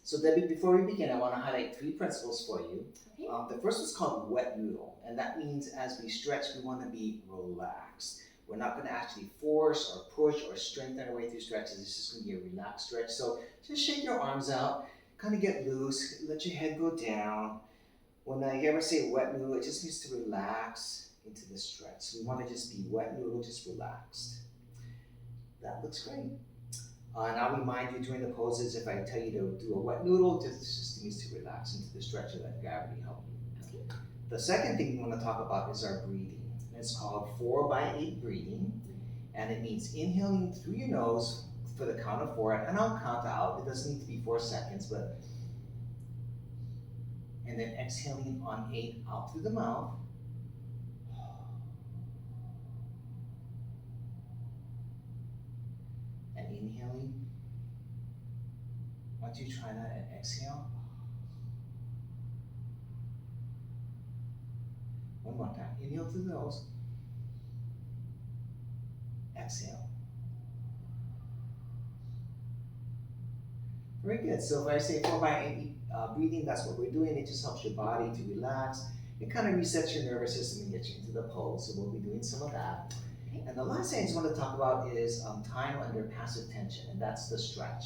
So Debbie, before we begin, I want to highlight three principles for you. Okay. The first is called wet noodle, and that means as we stretch, we want to be relaxed. We're not going to actually force or push or strengthen our way through stretches. It's just going to be a relaxed stretch. So just shake your arms out, kind of get loose, let your head go down. When I ever say wet noodle, it just means to relax into the stretch. So we want to just be wet noodle, just relaxed. That looks great. And I'll remind you during the poses if I tell you to do a wet noodle, just means to relax into the stretch and let gravity help you. Okay. The second thing we want to talk about is our breathing. It's called 4x8 breathing, and it means inhaling through your nose for the count of 4, and I'll count out. It doesn't need to be 4 seconds, but and then exhaling on 8 out through the mouth. And inhaling. Why don't you try that and exhale? One more time. Inhale through the nose. Exhale. Very good. So if I say 4x8 breathing, that's what we're doing. It just helps your body to relax. It kind of resets your nervous system and gets you into the pose. So we'll be doing some of that. Okay. And the last thing I just want to talk about is time under passive tension, and that's the stretch.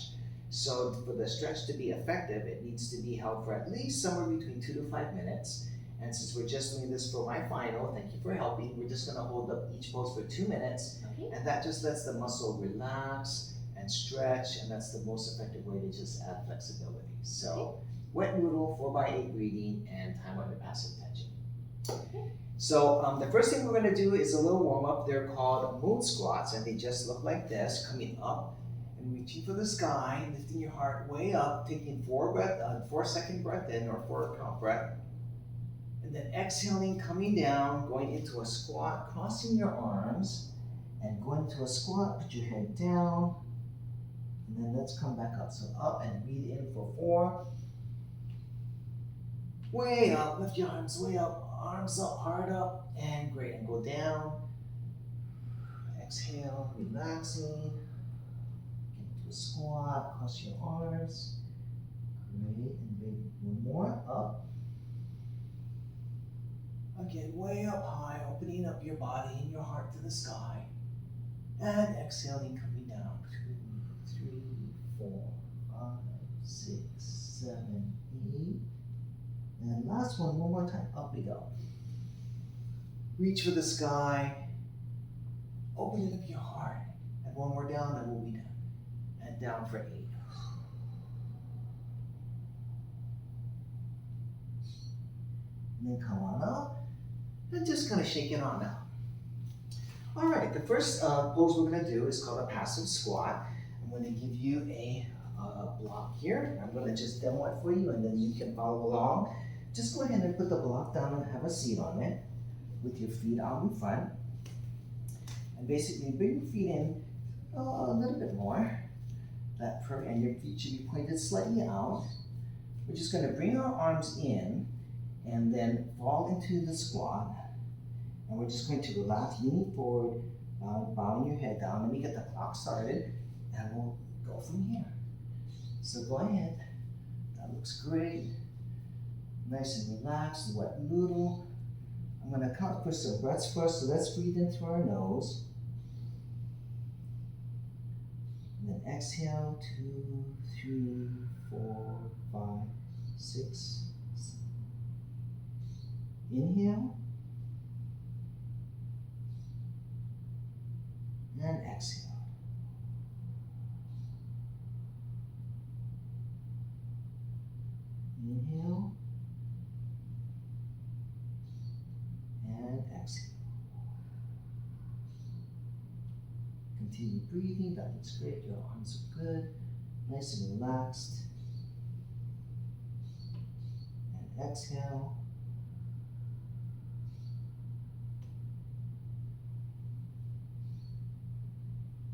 So for the stretch to be effective, it needs to be held for at least somewhere between 2 to 5 minutes. And since we're just doing this for my final, thank you for helping, we're just going to hold up each pose for 2 minutes. Okay. And that just lets the muscle relax and stretch, and that's the most effective way to just add flexibility. So wet noodle, 4x8 breathing, and time under passive tension. Okay. So the first thing we're going to do is a little warm up. They're called moon squats, and they just look like this, coming up and reaching for the sky, lifting your heart way up, taking 4-second breath in or 4-count breath, and then exhaling, coming down, going into a squat, crossing your arms, and going to a squat. Put your head down, and then let's come back up. So up and breathe in for 4. Way up, lift your arms way up, arms up, heart up, and great. And go down. Exhale, relaxing. Get into a squat, cross your arms. Great, and maybe one more, up. Again, way up high, opening up your body and your heart to the sky. And exhaling, coming down. 2, 3, 4, 5, 6, 7, 8. And last one more time, up we go. Reach for the sky, opening up your heart, and one more down, and we'll be done. And down for 8. And then come on up, and just kind of shake it on out. All right, the first pose we're going to do is called a passive squat. I'm going to give you a block here. I'm going to just demo it for you, and then you can follow along. Just go ahead and put the block down and have a seat on it with your feet out in front. And basically bring your feet in a little bit more. And your feet should be pointed slightly out. We're just going to bring our arms in and then fall into the squat. And we're just going to relax, leaning forward, bowing your head down. Let me get the clock started, and we'll go from here. So go ahead. That looks great. Nice and relaxed, wet noodle. I'm going to count for some breaths first, so let's breathe in through our nose. And then exhale, 2, 3, 4, 5, 6. Inhale. And exhale. Inhale. And exhale. Continue breathing, that looks great. Your arms are good, nice and relaxed. And exhale.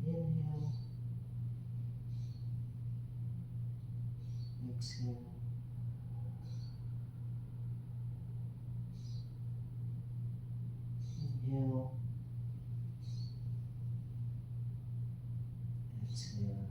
Inhale. Exhale. Inhale. Exhale.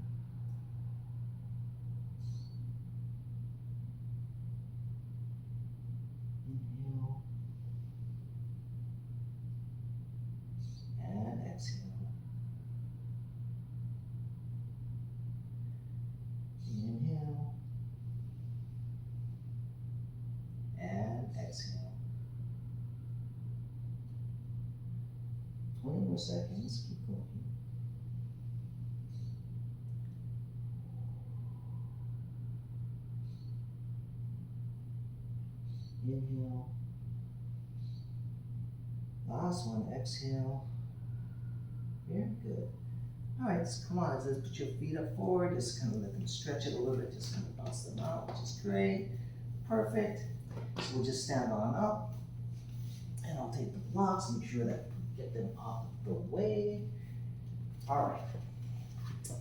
more seconds. Keep going. Inhale. Last one, exhale. Very good. All right, so come on, let's put your feet up forward. Just kind of let them stretch it a little bit. Just kind of bounce them out, which is great. Perfect. So we'll just stand on up. And I'll take the blocks, make sure that we get them out of the way. All right.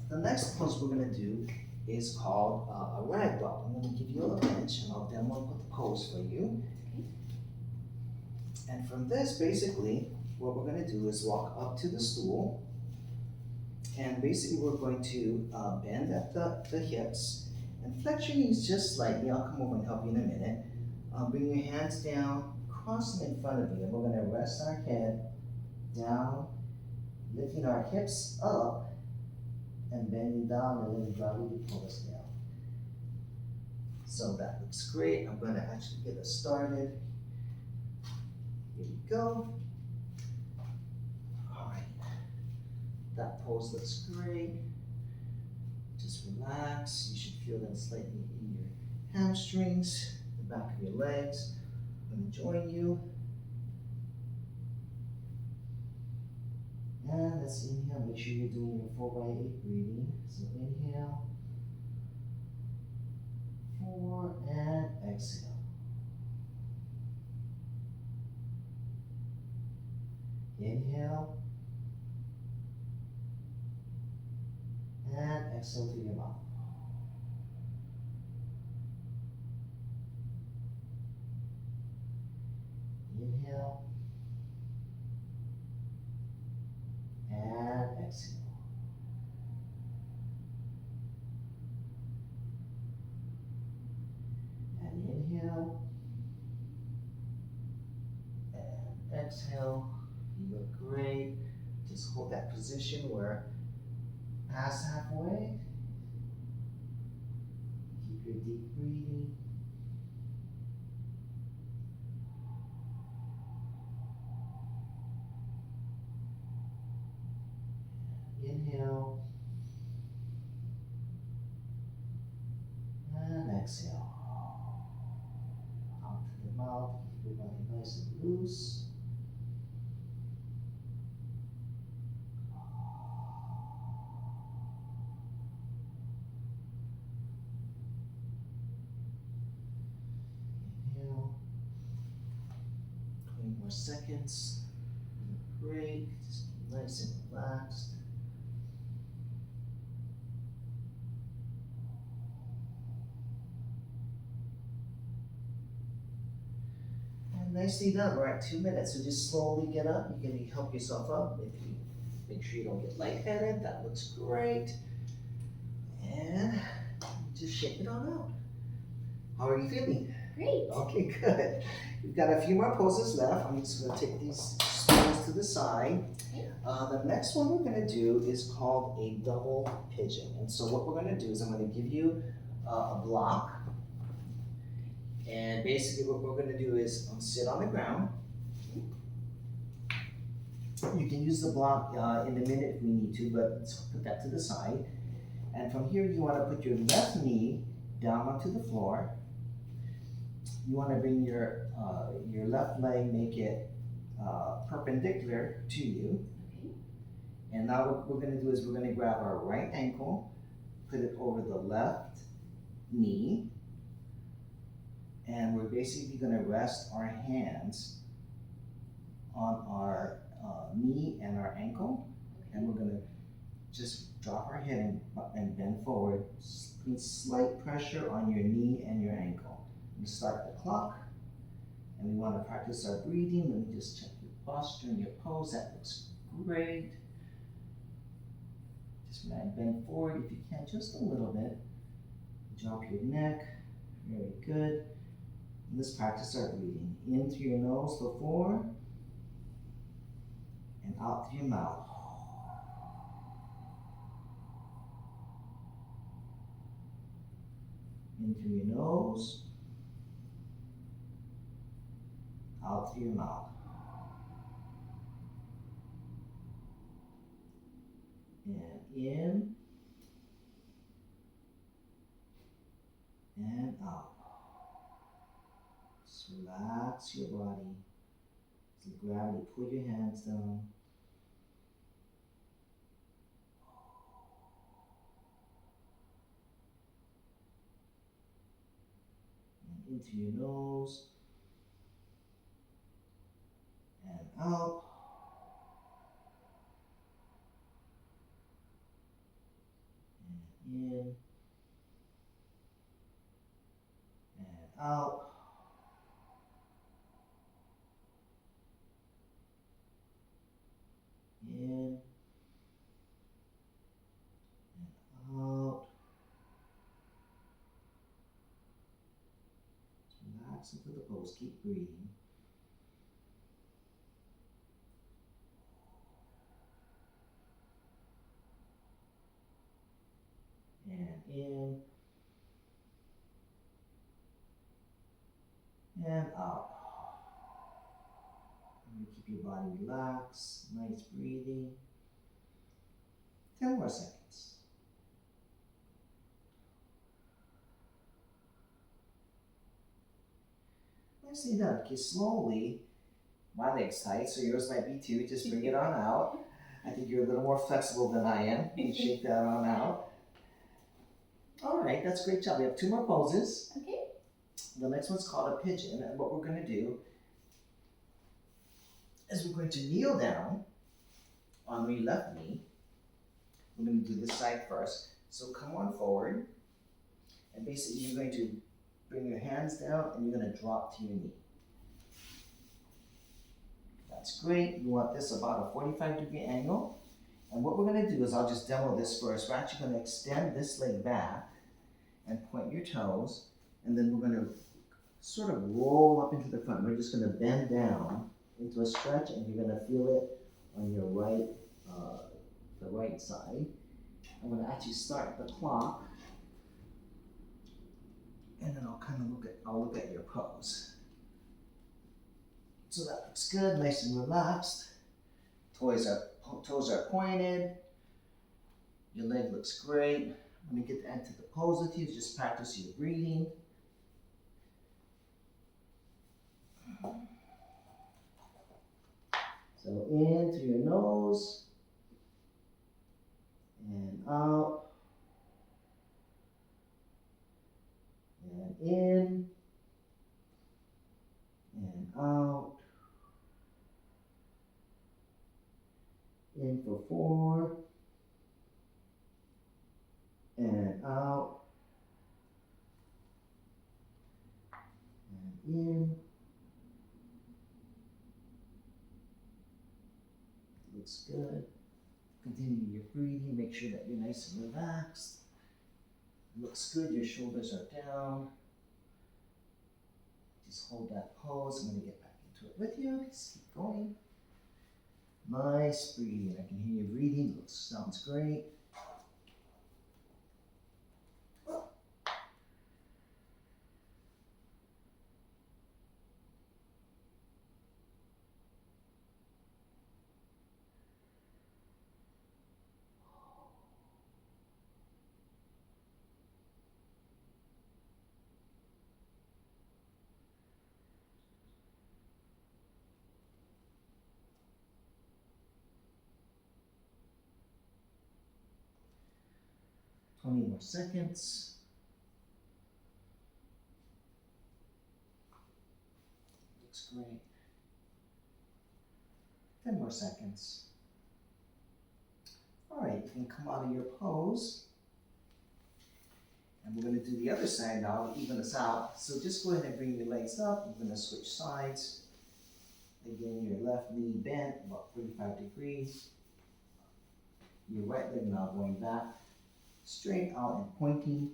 The next pose we're gonna do is called a ragdoll. I'm gonna give you a bench and I'll demo the pose for you. And from this, basically, what we're gonna do is walk up to the stool. And basically we're going to bend at the hips and flex your knees just slightly. I'll come over and help you in a minute. Bring your hands down, cross them in front of you, and we're gonna rest our head down, lifting our hips up and bending down and then gravity pull us down. So that looks great. I'm gonna actually get us started. Here we go. All right. That pose looks great. Just relax. You should feel that slightly in your hamstrings, the back of your legs. I'm going to join you. And let's inhale. Make sure you're doing your 4x8 breathing. So inhale, 4, and exhale. Inhale. And exhale through your mouth. Inhale. And exhale. And inhale. And exhale. You look great. Just hold that position where past halfway. Keep your deep breathing. Inhale. And exhale. Out to the mouth. Keep your body nice and loose. More seconds. Great. Just keep nice and relaxed. And nicely done. We're at 2 minutes. So just slowly get up. You can help yourself up. If you make sure you don't get lightheaded. That looks great. And just shake it on out. How are you feeling? Great. Okay, good. We've got a few more poses left. I'm just going to take these stools to the side. Okay. The next one we're going to do is called a double pigeon. And so what we're going to do is I'm going to give you a block. And basically what we're going to do is sit on the ground. You can use the block in a minute if we need to, but let's put that to the side. And from here you want to put your left knee down onto the floor. You want to bring your left leg, make it perpendicular to you. Okay. And now what we're going to do is we're going to grab our right ankle, put it over the left knee, and we're basically going to rest our hands on our knee and our ankle, and we're going to just drop our head and bend forward, put slight pressure on your knee and your ankle. We start the clock, and we want to practice our breathing. Let me just check your posture and your pose. That looks great. Just bend forward if you can, just a little bit. Drop your neck. Very good. And let's practice our breathing. In through your nose before, and out through your mouth. In through your nose, out through your mouth. in and out. Just relax your body. So gravity, pull your hands down. And into your nose. And out. And in. And out. In and out. Relax into the pose. Keep breathing. And in and out. And keep your body relaxed. Nice breathing. 10 more seconds. Nicely done. Okay, slowly. My leg's tight, so yours might be too. Just bring it on out. I think you're a little more flexible than I am. You shake that on out. All right, that's a great job. We have 2 more poses. Okay. The next one's called a pigeon, and what we're going to do is we're going to kneel down on your left knee. We're going to do this side first. So come on forward, and basically you're going to bring your hands down and you're going to drop to your knee. That's great. You want this about a 45-degree angle. And what we're going to do is, I'll just demo this first. We're actually going to extend this leg back and point your toes, and then we're going to sort of roll up into the front. We're just going to bend down into a stretch, and you're going to feel it on your right, the right side. I'm going to actually start the clock, and then I'll look at your pose. So that looks good, nice and relaxed. Toes are pointed. Your leg looks great. When you get into the pose with you, just practice your breathing. So in through your nose and out and in and out. In for 4 and out and in. Looks good. Continue your breathing. Make sure that you're nice and relaxed. Looks good. Your shoulders are down. Just hold that pose. I'm going to get back into it with you. Just keep going. Nice breathing. I can hear you breathing. Sounds great. More seconds. Looks great. 10 more seconds. All right, you can come out of your pose. And we're going to do the other side now to even us out. So just go ahead and bring your legs up. We're going to switch sides. Again, your left knee bent about 45 degrees. Your right leg now going back, straight out and pointing.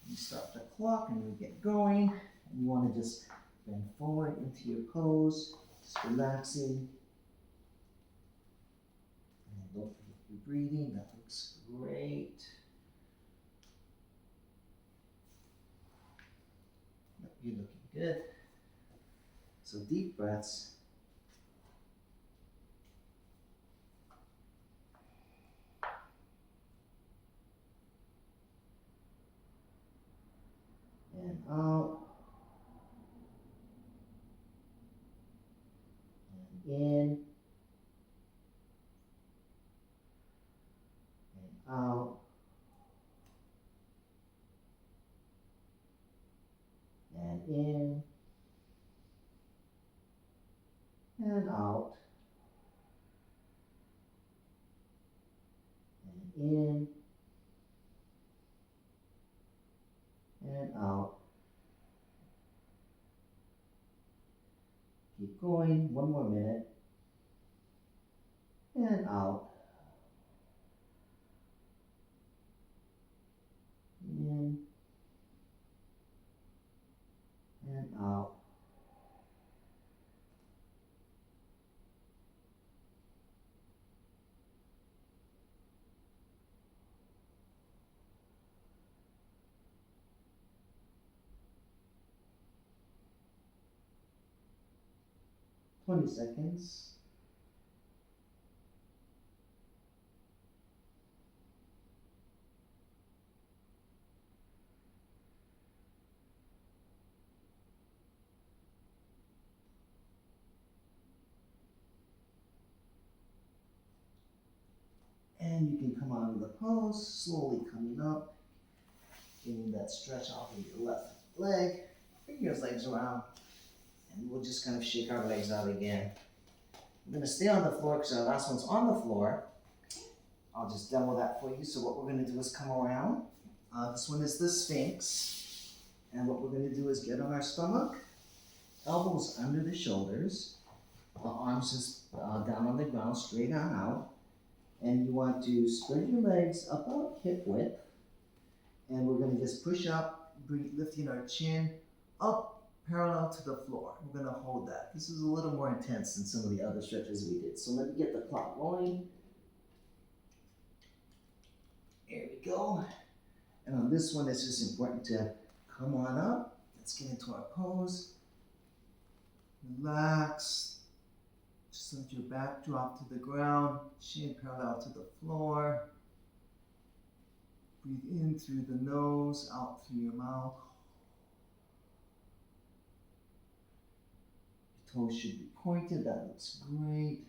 You start the clock and we get going. And you want to just bend forward into your pose, just relaxing. And don't forget your breathing, that looks great. You're looking good. So deep breaths. and out, and in, and out, and in, and out, and in, and out. Keep going, one more minute, and out, in, and out. Twenty seconds. And you can come out of the pose, slowly coming up, getting that stretch off of your left leg. Bring your legs around, and we'll just kind of shake our legs out again. We're gonna stay on the floor because our last one's on the floor. I'll just demo that for you. So what we're gonna do is come around. This one is the Sphinx. And what we're gonna do is get on our stomach, elbows under the shoulders, arms just down on the ground, straight on out. And you want to spread your legs about hip width. And we're gonna just push up, lifting our chin up parallel to the floor. We're gonna hold that. This is a little more intense than some of the other stretches we did. So let me get the clock going. There we go. And on this one, it's just important to come on up. Let's get into our pose. Relax. Just let your back drop to the ground, chin parallel to the floor. Breathe in through the nose, out through your mouth. Your toes should be pointed, that looks great.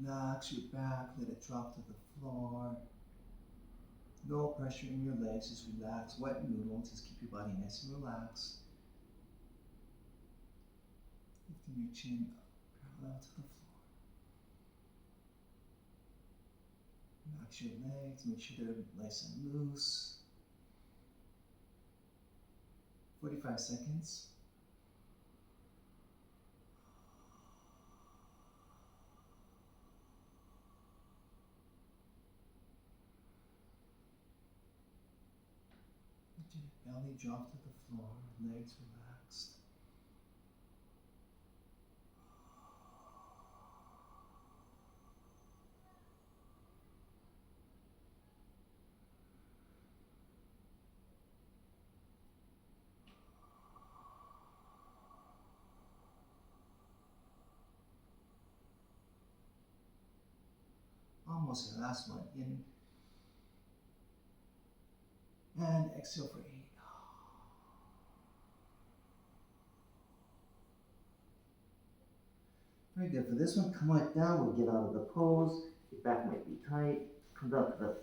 Relax your back, let it drop to the floor. No pressure in your legs, just relax. Wet noodle, just keep your body nice and relaxed. Lifting your chin up, parallel to the floor. Relax your legs, make sure they're nice and loose. 45 seconds. Belly drop to the floor, legs relaxed. Almost the last one. In and exhale for 8. Very good. For this one, come right down. We'll get out of the pose. Your back might be tight. Come down to the floor.